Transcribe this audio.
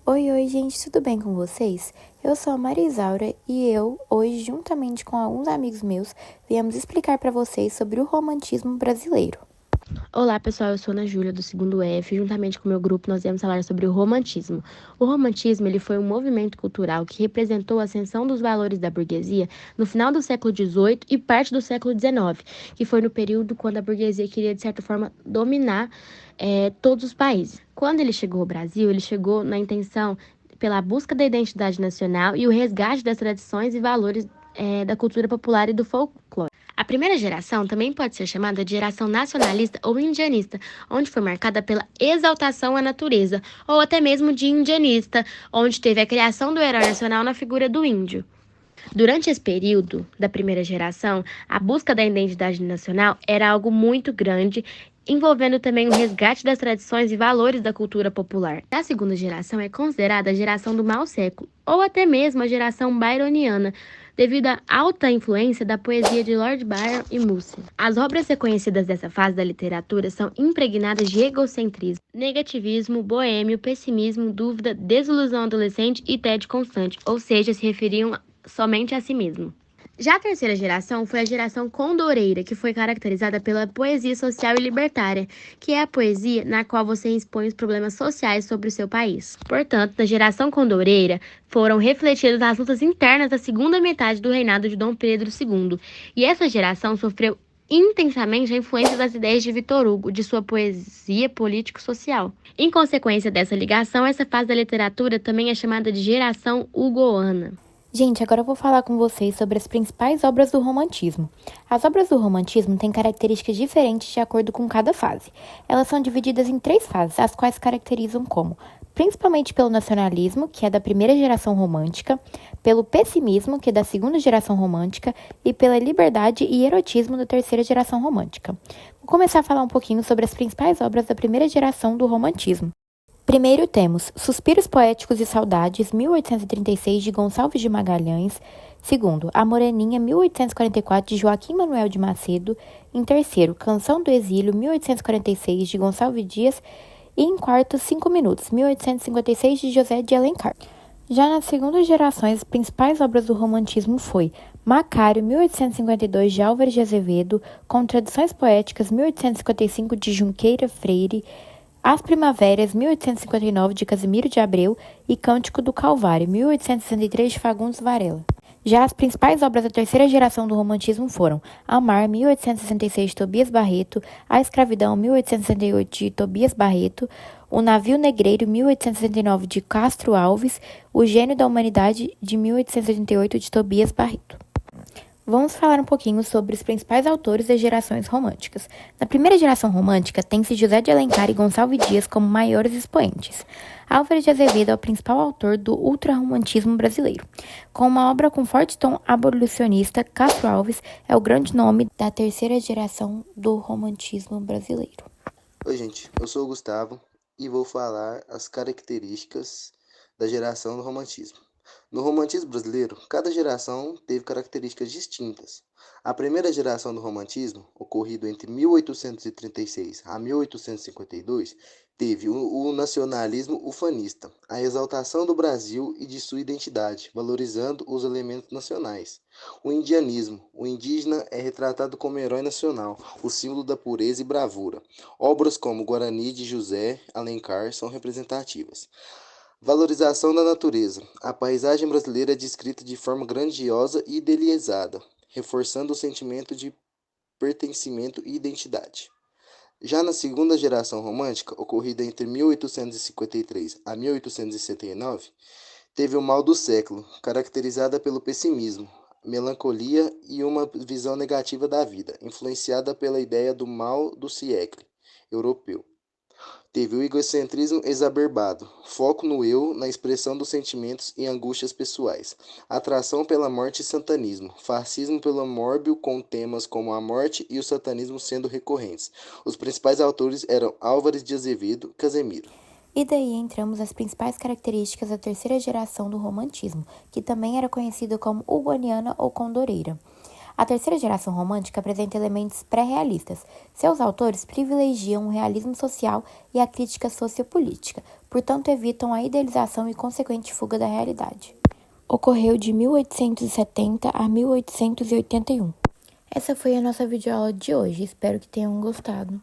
Oi, oi, gente, tudo bem com vocês? Eu sou a Marisaura e eu, hoje, juntamente com alguns amigos meus, viemos explicar para vocês sobre o romantismo brasileiro. Olá, pessoal, eu sou Ana Júlia, do segundo F. Juntamente com o meu grupo, nós vamos falar sobre o romantismo. O romantismo ele foi um movimento cultural que representou a ascensão dos valores da burguesia no final do século XVIII e parte do século XIX, que foi no período quando a burguesia queria, de certa forma, dominar todos os países. Quando ele chegou ao Brasil, ele chegou na intenção pela busca da identidade nacional e o resgate das tradições e valores da cultura popular e do folclore. A primeira geração também pode ser chamada de geração nacionalista ou indianista, onde foi marcada pela exaltação à natureza, ou até mesmo de indianista, onde teve a criação do herói nacional na figura do índio. Durante esse período da primeira geração, a busca da identidade nacional era algo muito grande, envolvendo também o resgate das tradições e valores da cultura popular. A segunda geração é considerada a geração do mau século, ou até mesmo a geração byroniana, devido à alta influência da poesia de Lord Byron e Musset. As obras reconhecidas dessa fase da literatura são impregnadas de egocentrismo, negativismo, boêmio, pessimismo, dúvida, desilusão adolescente e tédio constante, ou seja, se referiam somente a si mesmo. Já a terceira geração foi a geração condoreira, que foi caracterizada pela poesia social e libertária, que é a poesia na qual você expõe os problemas sociais sobre o seu país. Portanto, na geração condoreira foram refletidas as lutas internas da segunda metade do reinado de Dom Pedro II, e essa geração sofreu intensamente a influência das ideias de Victor Hugo, de sua poesia político-social. Em consequência dessa ligação, essa fase da literatura também é chamada de geração hugoana. Gente, agora eu vou falar com vocês sobre as principais obras do romantismo. As obras do romantismo têm características diferentes de acordo com cada fase. Elas são divididas em 3 fases, as quais caracterizam como, principalmente pelo nacionalismo, que é da primeira geração romântica, pelo pessimismo, que é da segunda geração romântica, e pela liberdade e erotismo da terceira geração romântica. Vou começar a falar um pouquinho sobre as principais obras da primeira geração do romantismo. Primeiro temos Suspiros Poéticos e Saudades, 1836, de Gonçalves de Magalhães. Segundo, A Moreninha, 1844, de Joaquim Manuel de Macedo. Em terceiro, Canção do Exílio, 1846, de Gonçalves Dias. E em quarto, 5 Minutos, 1856, de José de Alencar. Já nas segundas gerações, as principais obras do romantismo foi Macário, 1852, de Álvares de Azevedo, Contradições Poéticas, 1855, de Junqueira Freire, As Primaveras, 1859, de Casimiro de Abreu, e Cântico do Calvário, 1863, de Fagundes Varela. Já as principais obras da terceira geração do romantismo foram Amar, 1866, de Tobias Barreto, A Escravidão, 1868, de Tobias Barreto, O Navio Negreiro, 1869, de Castro Alves, O Gênio da Humanidade, de 1888, de Tobias Barreto. Vamos falar um pouquinho sobre os principais autores das gerações românticas. Na primeira geração romântica, tem-se José de Alencar e Gonçalves Dias como maiores expoentes. Álvares de Azevedo é o principal autor do ultrarromantismo brasileiro. Com uma obra com forte tom abolicionista, Castro Alves é o grande nome da terceira geração do romantismo brasileiro. Oi, gente, eu sou o Gustavo e vou falar as características da geração do romantismo. No romantismo brasileiro, cada geração teve características distintas. A primeira geração do romantismo, ocorrido entre 1836 a 1852, teve o nacionalismo ufanista, a exaltação do Brasil e de sua identidade, valorizando os elementos nacionais. O indianismo, o indígena é retratado como herói nacional, o símbolo da pureza e bravura. Obras como Guarani de José Alencar são representativas. Valorização da natureza. A paisagem brasileira é descrita de forma grandiosa e idealizada, reforçando o sentimento de pertencimento e identidade. Já na segunda geração romântica, ocorrida entre 1853 a 1869, teve o mal do século, caracterizada pelo pessimismo, melancolia e uma visão negativa da vida, influenciada pela ideia do mal do século europeu. Teve o egocentrismo exacerbado, foco no eu, na expressão dos sentimentos e angústias pessoais, atração pela morte e satanismo, fascismo pelo mórbio com temas como a morte e o satanismo sendo recorrentes. Os principais autores eram Álvares de Azevedo e Casemiro. E daí entramos as principais características da terceira geração do romantismo, que também era conhecida como hugoaniana ou condoreira. A terceira geração romântica apresenta elementos pré-realistas. Seus autores privilegiam o realismo social e a crítica sociopolítica. portanto evitam a idealização e consequente fuga da realidade. Ocorreu de 1870 a 1881. Essa foi a nossa videoaula de hoje, espero que tenham gostado.